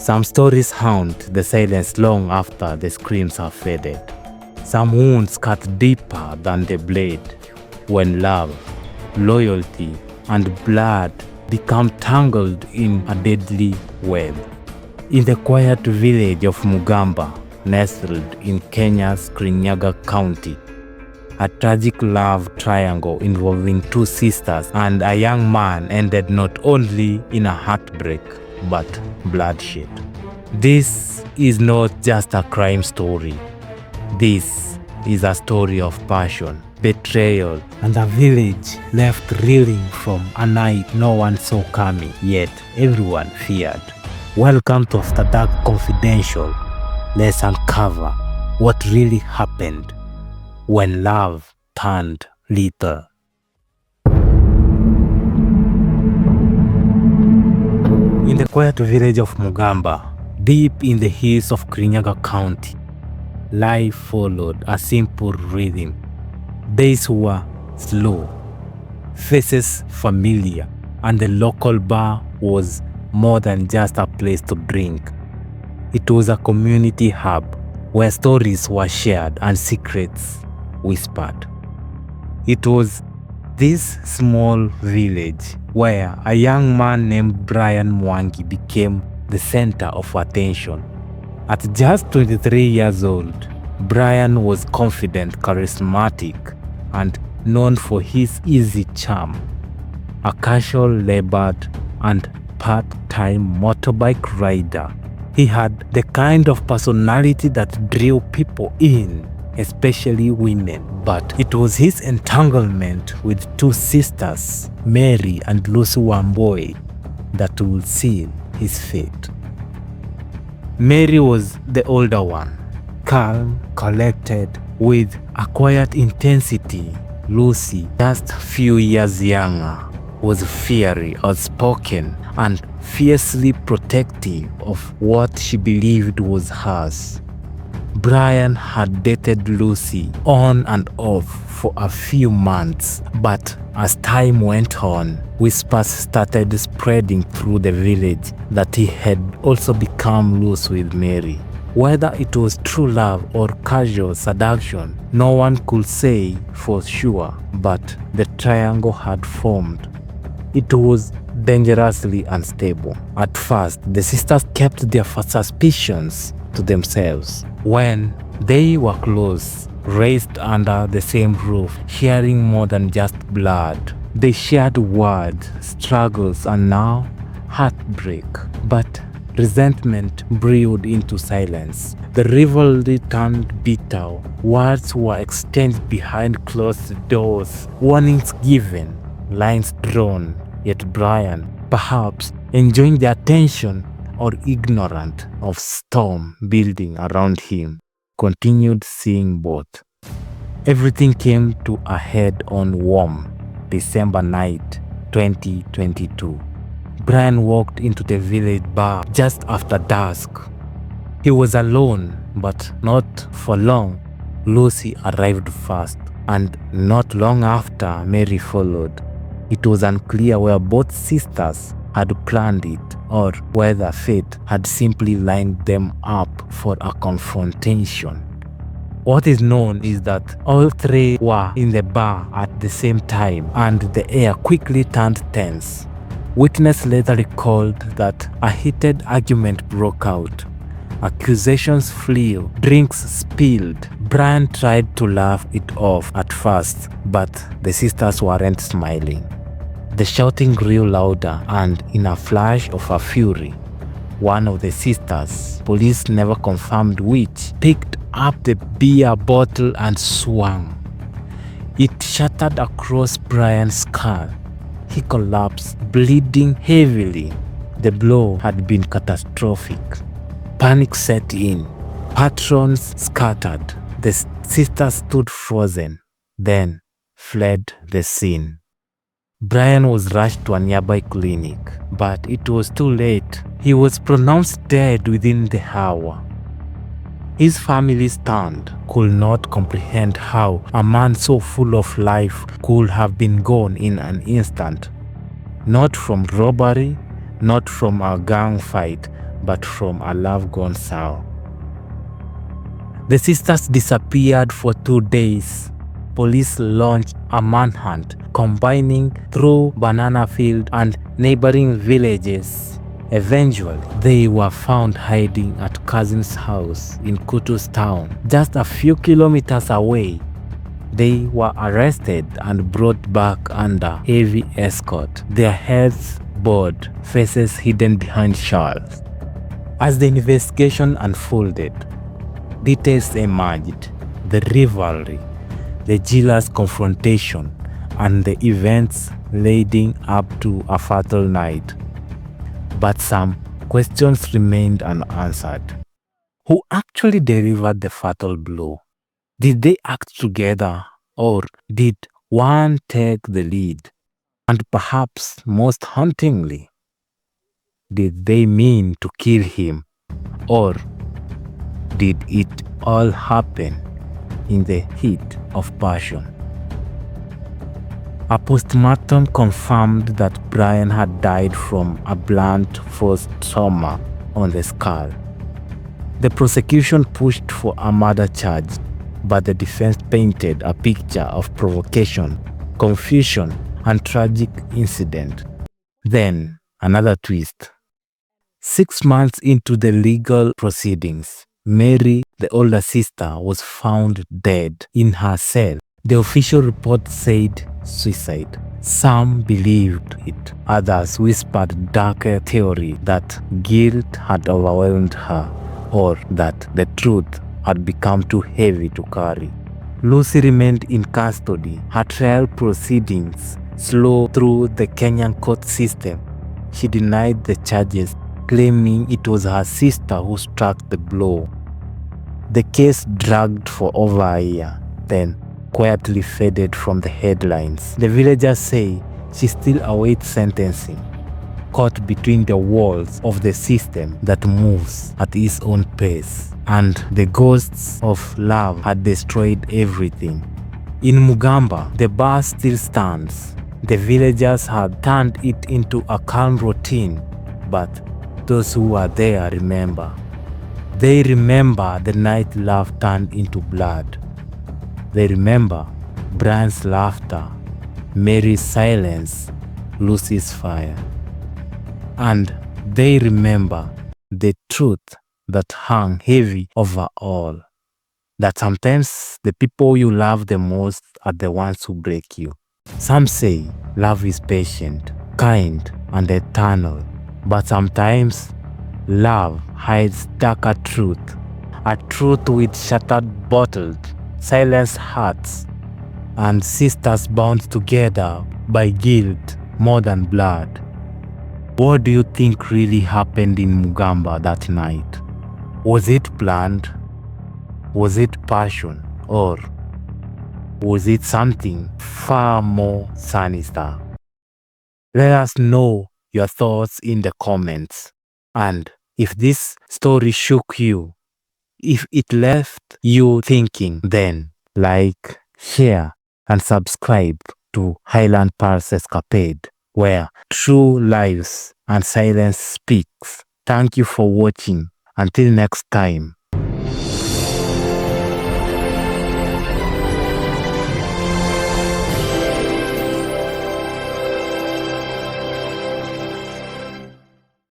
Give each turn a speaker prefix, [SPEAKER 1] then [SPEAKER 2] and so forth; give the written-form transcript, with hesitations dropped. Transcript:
[SPEAKER 1] Some stories haunt the silence long after the screams have faded. Some wounds cut deeper than the blade when love, loyalty, and blood become tangled in a deadly web. In the quiet village of Mugamba, nestled in Kenya's Kirinyaga County, a tragic love triangle involving two sisters and a young man ended not only in a heartbreak but bloodshed. This is not just a crime story. This is a story of passion, betrayal, and a village left reeling from a night no one saw coming, yet everyone feared. Welcome to After Dark Confidential. Let's uncover what really happened when love turned lethal. In the quiet village of Mugamba, deep in the hills of Kirinyaga County, life followed a simple rhythm. Days were slow, faces familiar, and the local bar was more than just a place to drink. It was a community hub where stories were shared and secrets whispered. It was this small village where a young man named Brian Mwangi became the center of attention. At just 23 years old, Brian was confident, charismatic, and known for his easy charm. A casual labored and part-time motorbike rider, he had the kind of personality that drew people in, especially women. But it was his entanglement with two sisters, Mary and Lucy Wamboi, that would seal his fate. Mary was the older one, calm, collected, with a quiet intensity. Lucy, just a few years younger, was fiery, outspoken, and fiercely protective of what she believed was hers. Brian had dated Lucy on and off for a few months, but as time went on, whispers started spreading through the village that he had also become loose with Mary. Whether it was true love or casual seduction, no one could say for sure, but the triangle had formed. It was dangerously unstable. At first, the sisters kept their suspicions to themselves. When they were close, raised under the same roof, sharing more than just blood, they shared words, struggles, and now heartbreak. But resentment brewed into silence. The rivalry turned bitter. Words were exchanged behind closed doors, warnings given, lines drawn. Yet Brian, perhaps enjoying the attention or ignorant of storm building around him, continued seeing both. Everything came to a head on warm December night 2022. Brian walked into the village bar just after dusk. He was alone, but not for long. Lucy arrived first, and not long after, Mary followed. It was unclear where both sisters had planned it or whether fate had simply lined them up for a confrontation. What is known is that all three were in the bar at the same time, and the air quickly turned tense. Witness later recalled that a heated argument broke out. Accusations flew, drinks spilled. Brian tried to laugh it off at first, but the sisters weren't smiling. The shouting grew louder, and in a flash of a fury, one of the sisters, police never confirmed which, picked up the beer bottle and swung. It shattered across Brian's skull. He collapsed, bleeding heavily. The blow had been catastrophic. Panic set in. Patrons scattered. The sisters stood frozen, then fled the scene. Brian was rushed to a nearby clinic, but it was too late. He was pronounced dead within the hour. His family stunned, could not comprehend how a man so full of life could have been gone in an instant. Not from robbery, not from a gang fight, but from a love gone sour. The sisters disappeared for 2 days. Police launched a manhunt, combining through banana field and neighboring villages. Eventually, they were found hiding at cousin's house in Kutu's town, just a few kilometers away. They were arrested and brought back under heavy escort, their heads bowed, faces hidden behind shawls. As the investigation unfolded, details emerged: the rivalry, the jealous confrontation, and the events leading up to a fatal night. But some questions remained unanswered. Who actually delivered the fatal blow? Did they act together, or did one take the lead? And perhaps most hauntingly, did they mean to kill him, or did it all happen in the heat of passion? A postmortem confirmed that Brian had died from a blunt force trauma on the skull. The prosecution pushed for a murder charge, but the defense painted a picture of provocation, confusion, and tragic incident. Then, another twist. 6 months into the legal proceedings, Mary, the older sister, was found dead in her cell. The official report said suicide. Some believed it. Others whispered darker theory that guilt had overwhelmed her, or that the truth had become too heavy to carry. Lucy remained in custody. Her trial proceedings slow through the Kenyan court system. She denied the charges, claiming it was her sister who struck the blow. The case dragged for over a year, then quietly faded from the headlines. The villagers say she still awaits sentencing, caught between the walls of the system that moves at its own pace. And the ghosts of love had destroyed everything. In Mugamba, the bar still stands. The villagers had turned it into a calm routine, but those who were there remember. They remember the night love turned into blood. They remember Brian's laughter, Mary's silence, Lucy's fire. And they remember the truth that hung heavy over all. That sometimes the people you love the most are the ones who break you. Some say love is patient, kind, and eternal. But sometimes love hides darker truth. A truth with shattered bottles, silenced hearts, and sisters bound together by guilt more than blood. What do you think really happened in Mugamba that night? Was it planned? Was it passion? Or was it something far more sinister? Let us know your thoughts in the comments. And if this story shook you, if it left you thinking, then like, share, and subscribe to Highland Pulse Escapade, where true lives and silence speaks. Thank you for watching. Until next time.